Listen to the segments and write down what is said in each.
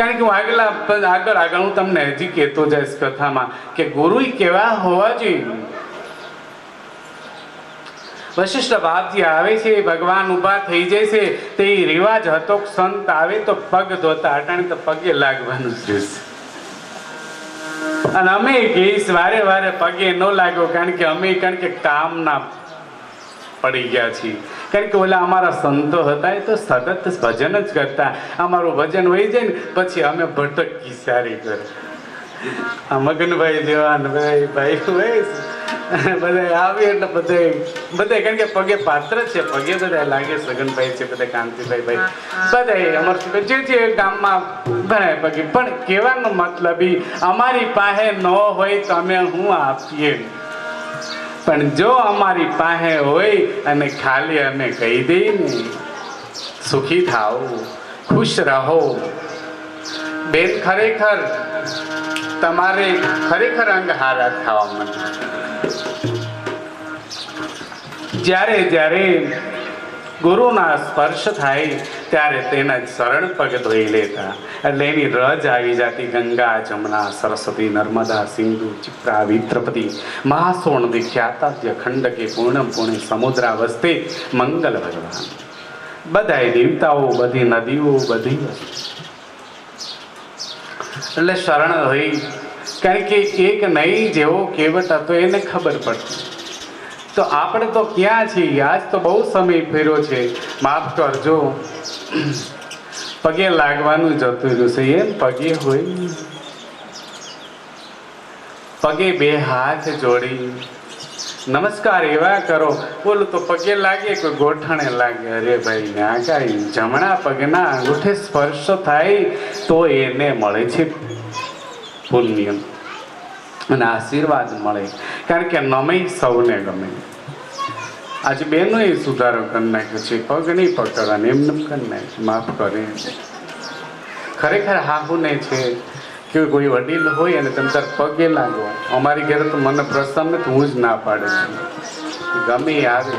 કારણ કે હું આગળ હું તમને હજી કહેતો જઈશ કથામાં કે ગુરુ કેવા હોવા જોઈએ. વશિષ્ઠ બાપજી આવે છે, ભગવાન ઊભા થઈ જાય છે. તે રિવાજ હતો સંત આવે તો પગ ધોતા, અટાણે તો પગે લાગવાનું છે. અને અમે કહીશ વારે વારે પગે ન લાગ્યો, કારણ કે કામના પડી ગયા છીએ. કારણ કે ઓલા અમારા સંતો હતા એ તો સતત ભજન જ કરતા. અમારું ભજન વહી જાય ને પછી અમે ભટકી સારી કરે. આ મગનભાઈ જેવા ભાઈ બધા આવે એટલે બધા કારણ કે પગે પાત્ર છે, પગે બધા લાગે. સગનભાઈ છે, બધા કાંતિભાઈ બધા અમારે જે ગામમાં ભરાય પગે. પણ કહેવાનો મતલબ અમારી પાસે ન હોય તો અમે હું આપીએ, પણ જો અમારી પાસે હોય અને ખાલી અમે કહી દઈએ ને સુખી થાઓ, ખુશ રહો બેન, ખરેખર તમારે ખરેખર અંગ હારા થવા માંડે. જ્યારે ગુરુના સ્પર્શ થાય ત્યારે તેના ચરણ પગ ધોઈ લેતા. એટલે એની રજ આવી જતી. ગંગા, જમના, સરસ્વતી, નર્મદા, સિંધુ, ચિપ્રા, વિદ્રપતિ, મહાસોણ દિખ્યાતા ખંડકે પૂર્ણમ પૂર્ણે સમુદ્રા વસ્તે મંગલ ભગવાન. બધાય દેવતાઓ, બધી નદીઓ, બધી એટલે શરણ હોય. કારણ કે એક નહીં જેવો કેવટ હતો એને ખબર પડતી. તો આપણે તો ક્યાં છીએ? આજ તો બહુ સમય ફેર્યો છે. માફ કરજો, પગે લાગવાનું જતું રહ્યું છે. એમ પગે હોય, પગે બે હાથ જોડી નમસ્કાર એવા કરો. બોલું તો પગે લાગે, કોઈ ગોઠણે લાગે. અરે ભાઈ ના કાંઈ જમણા પગના અંગૂઠે સ્પર્શ થાય તો એને મળે છે પુણ્ય અને આશીર્વાદ મળે. કારણ કે નમે સૌને ગમે. આજે બેનોએ સુધારો કરી નાખ્યો છે, પગ નહીં પકડવાની, એમને કરી નાખ્યું. માફ કરે. ખરેખર હાહુને છે કે કોઈ વડીલ હોય અને તમે તાર પગે લાગો. અમારી ઘરે તો મને પ્રસન્ન નથી, હું જ ના પાડે છું. ગમે આવે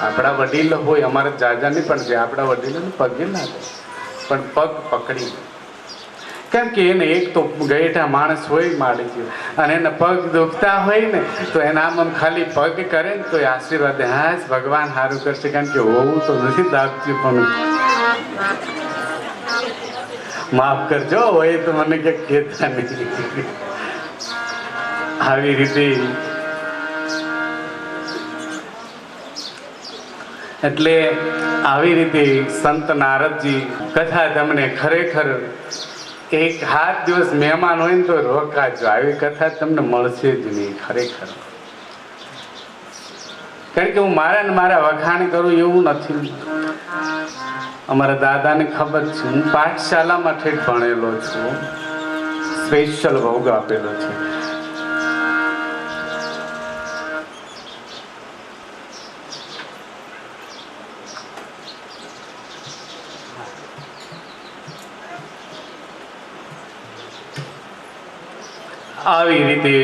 આપણા વડીલ હોય, અમારે જાજા નહીં પણ જે આપણા વડીલોને પગે લાગો, પણ પગ પકડી. કેમ કે એને એક તો ગયેઠા માણસ હોય માડી ગયો અને એને પગ દુખતા હોય ને તો એના આમ ખાલી પગ કરે ને તો આશીર્વાદ હા જ ભગવાન સારું કરશે. કારણ કે હોવું તો નથી દાખતું, પણ માફ કરજો હોય તો મને કે કહેતા નહીં. આવી રીતે એટલે આવી રીતે સંત નારદજી કથા તમને ખરેખર એક હાથ દિવસ મહેમાન હોય ને તો રોકાજો. આવી કથા તમને મળશે જ નહીં ખરેખર. કારણ કે હું મારા વખાણ કરું એવું નથી. અમારા દાદાને ખબર છે, હું પાઠશાલામાં ઠેઠ ભણેલો છું, સ્પેશિયલ ભોગ આપેલો છે. આવી રીતે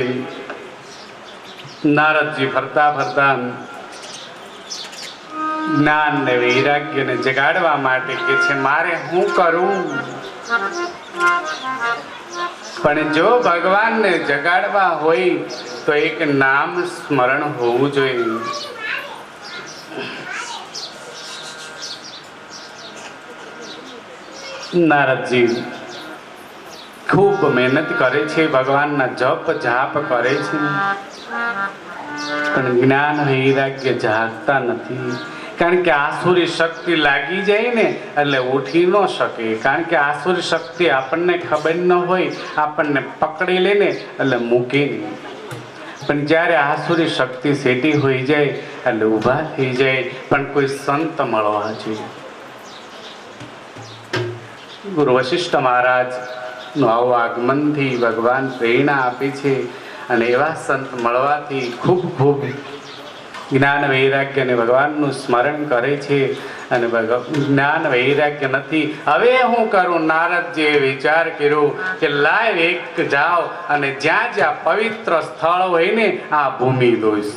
નારદજી ફરતા ફરતા જ્ઞાન ને વૈરાગ્યને જગાડવા માટે કે છે મારે શું કરું. પણ જો ભગવાનને જગાડવા હોય તો એક નામ સ્મરણ હોવું જોઈએ. નારદજી ખૂબ મહેનત કરે છે, ભગવાનના જપ જાપ કરે છે, પણ જ્ઞાન વૈરાગ્ય જાગતા નથી. કારણ કે આસુરી શક્તિ લાગી જાય ને એટલે ઉઠી ન શકે. કારણ કે આસુરી શક્તિ આપણને ખબર ન હોય, આપણને પકડી લે ને એટલે મૂકે નહીં. પણ જ્યારે આસુરી શક્તિ સેટી હોઈ જાય એટલે ઊભા થઈ જાય. પણ કોઈ સંત મળવા જોઈએ. ગુરુ વશિષ્ઠ મહારાજ નું આવું આગમનથી ભગવાન પ્રેરણા આપે છે અને એવા સંત મળવાથી ખૂબ ખૂબ જ્ઞાન વૈરાગ્ય અને ભગવાનનું સ્મરણ કરે છે. અને જ્ઞાન વૈરાગ્ય નથી. હવે હું કરું? નારદજીએ વિચાર કર્યો કે લાવ એક જાઓ અને જ્યાં જ્યાં પવિત્ર સ્થળ હોય ને આ ભૂમિ દોષ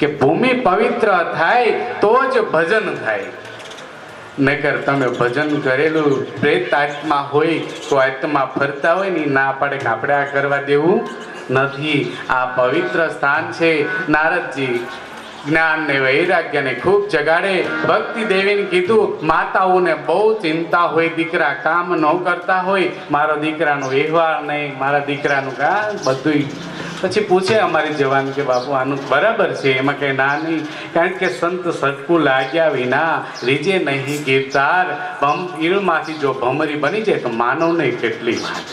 કે ભૂમિ પવિત્ર થાય તો જ ભજન થાય. નકર તમે ભજન કરેલું પ્રેત આત્મા હોય તો આત્મા ફરતા હોય ને ના પાડે કે આપણે આ કરવા દેવું નથી. આ પવિત્ર સ્થાન છે. નારદજી જ્ઞાન ને વૈરાગ્ય ને ખૂબ જગાડે. ભક્તિ દેવીને કીધું, માતાઓને બહુ ચિંતા હોય, દીકરા કામ ન કરતા હોય, મારો દીકરાનો વ્યવહાર નહીં, મારા દીકરાનું કામ બધું. પછી પૂછે અમારી જવાન કે બાપુ આનું બરાબર છે, એમાં કઈ ના નહીં. કારણ કે સંત સટકું લાગ્યા વિના રીજે નહીં ગીતાર. ઈળમાંથી જો ભમરી બની જાય તો માનવ નહીં કેટલી વાત.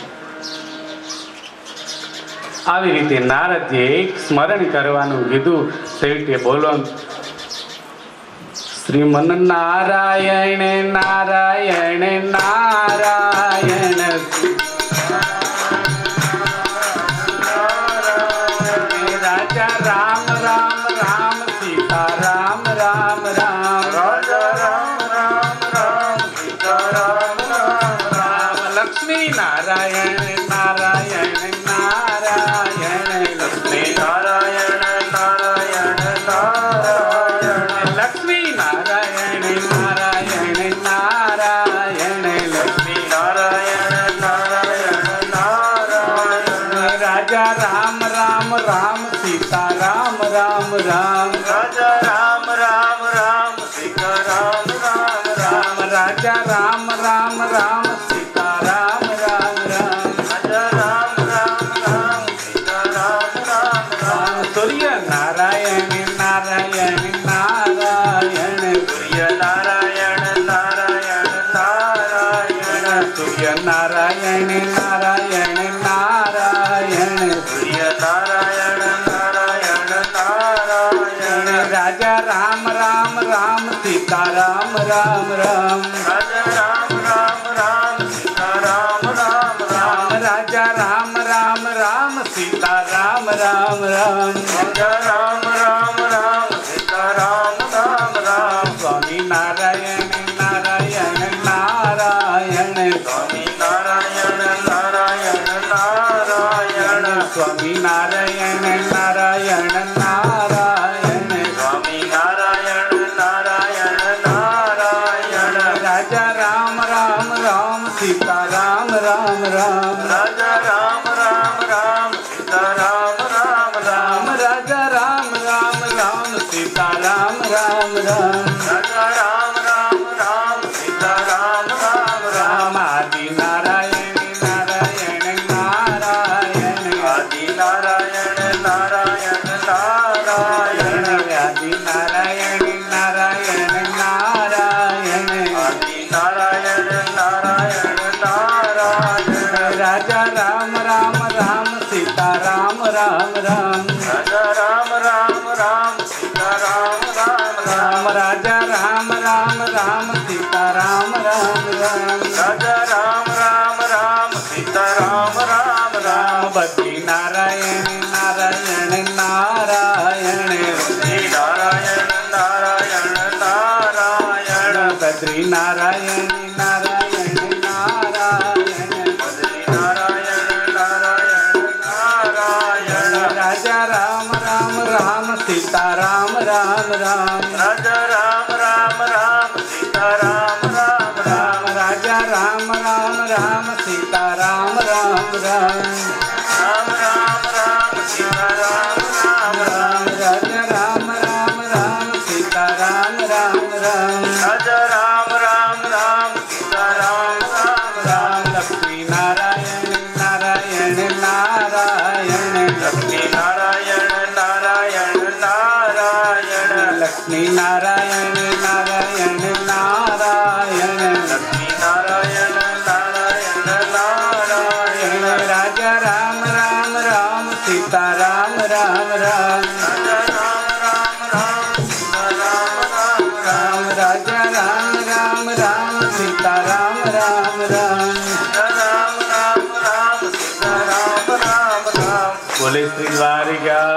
આવી રીતે નારદજીએ એક સ્મરણ કરવાનું કીધું. છેવટે બોલો, શ્રીમન નારાયણ નારાયણ નારાયણ રાજા રામ રામ રામ સીતા રામ રામ રામ રાજા રામ રામ રામ સીતા રામ રામ રામ લક્ષ્મી નારાયણ નારાયણ નારાયણ લક્ષ્મી નારાયણ નારાયણ નારાયણ લક્ષ્મી નારાયણ નારાયણ નારાયણ લક્ષ્મી નારાયણ નારાયણ નારાયણ રાજા રામ રામ રામ સીતા રામ રામ રામ રાજા રામ રામ રામ સીતા રામ રામ રામ રાજા રામ રામ રામ સીતા રામ રામ રામ રાજા રામ રામ રામ સીતા રામ રામ રામ સૂર્ય નારાયણ નારાયણ નારાયણ સૂર્ય નારાયણ નારાયણ નારાયણ સૂર્ય નારાયણ નારાયણ નારાયણ સૂર્ય નારાયણ નારાયણ નારાયણ રાજા રામ રામ રામ સીતા રામ રામ રામ રાજા રામ રામ રામ સીતા રામ રામ રામ રાજા રામ રામ રામ સીતા રામ રામ રામ રાજા રામ રામ રામ સીતા રામ રામ રામ સ્વામી નારાયણ નારાયણ નારાયણ સ્વામી નારાયણ નારાયણ નારાયણ સ્વામી નારાયણ નારાયણ નારાયણ સ્વામી નારાયણ નારાયણ નારાયણ રાજા રામ રામ રામ સીતા રામ રામ રામ રાજા રામ રામ રામ સીતા રામ રામ રામ રાજા રામ રામ રામ સીતા રામ રામ રામ રાજા રામ રામ રામ સીતા રામ રામ રામ આદિ નારાયણ નારાયણ નારાયણ આદિ નારાયણ નારાયણ નારાયણ આદિ નારાયણ નારાયણ નારાયણ આદિ નારાયણ નારાયણ નારાયણ રાજા રામ રામ રામ સીતા રામ રામ રામ રાજા રામ રામ રામ સીતા રામ રામ રામ રાજા રામ રામ રામ સીતા રામ રામ રામ રાજા રામ રામ રામ સીતા રામ રામ રામ બદ્રી નારાયણ નારાયણ નારાયણ બદ્રી નારાયણ નારાયણ નારાયણ બદ્રી નારાયણ નારાયણ નારાયણ બદ્રી નારાયણ નારાયણ નારાયણ રાજા રામ રામ રામ સીતા રામ રામ રામ રાજા રામ રામ રામ સીતા રામ રામ રામ રાજા રામ રામ રામ સીતા રામ રામ રામ રામ રામ રામ સીતા રામ રામ રામ રાજા રામ રામ રામ સીતા રામ રામ રામ રાજા રામ રામ રામ સીતા રામ રામ રામ લક્ષ્મી નારાયણ નારાયણ નારાયણ લક્ષ્મી નારાયણ નારાયણ નારાયણ લક્ષ્મી નારાયણ નારાયણ નારાયણ લક્ષ્મી નારાયણ નારાયણ નારાયણ રાજા રામ રામ રામ સીતા રામ રામ રામ રાજા રામ રામ રામ સીતા રામ રામ રામ રાજા રામ રામ રામ સીતા રામ રામ રામ રામ રામ રામ સીતા રામ રામ રામ બોલે શ્રી દ્વારિકાધીશ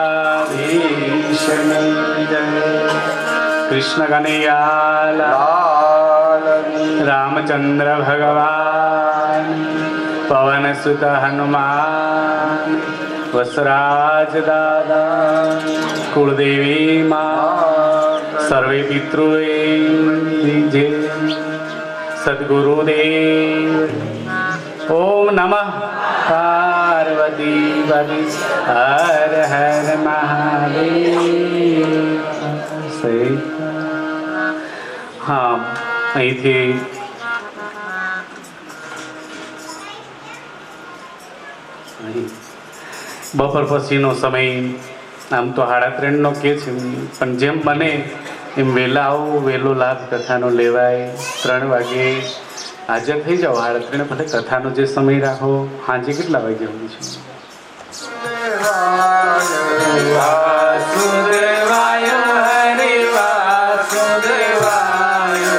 कृष्ण कन्हैया लाल रामचंद्र भगवान पवन सुत हनुमान वसराज दादा कुलदेवी माँ सर्वे पितृ સદગુરુદેવ ઓમ નમઃ પાર્વતી પતિ હર હર મહાદેવ. હા, અહીંથી બપોર પછીનો સમય આમ તો 3:30નો કે છે, પણ જેમ બને એમ વહેલા આવો, વહેલો લાભ કથાનો લેવાય. 3 વાગે હાજર થઈ જાઓ. 3:30 ભલે કથાનો જે સમય રાખો. સાંજે કેટલા વાગે હોય છે? વાસુદેવાય હરે વાસુદેવાય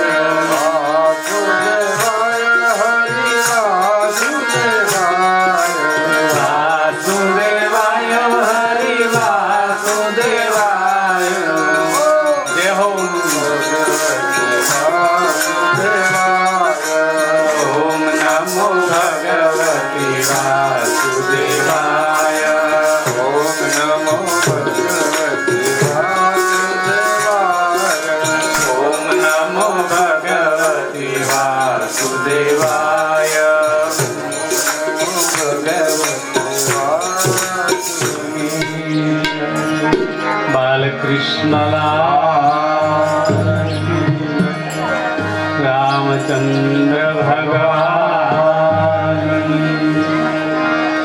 રામચંદ્ર ભગવાન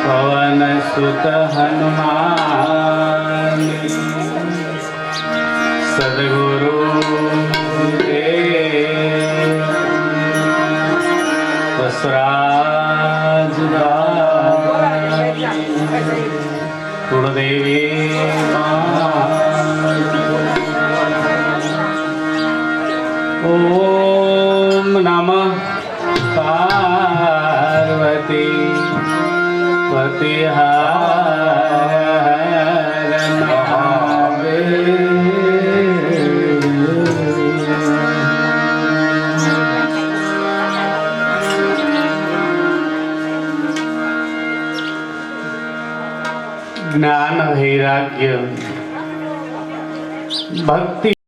પવન સુત હનુમાન સદગુરુ વસરાજ કુળદેવી ઓમ નમઃ પાર્વતી પતિ હર મહાદેવ. જ્ઞાન વૈરાગ્ય ભક્તિ